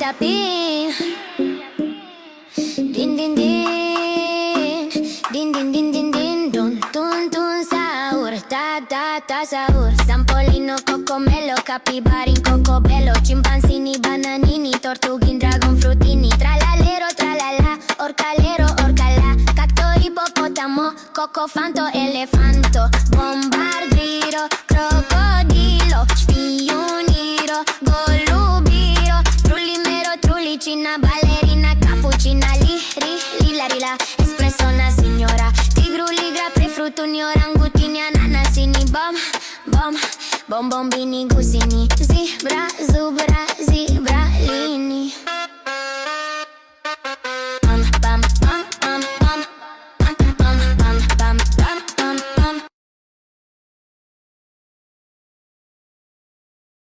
tapin. Din din din, din din din din din, dun tun tun sahur, ta ta ta sahur. Sampolino, cocomelo, capibarin, cocobello, chimpanzini, bananini, tortughin, dragon frutini, tralalero, tralala, orcalero, orcala, cacto, ippopotamo, cocofanto, elefanto, bombardiro, crocodilo, spioniro, golubiro, trullimero, trullicina, ballerina, cappuccina, lila, rila, espresso, una signora, tigru, ligra, prefrutuni, orangutini, ananasini, bom, bom, bombombini, gusini, zebra, zubra,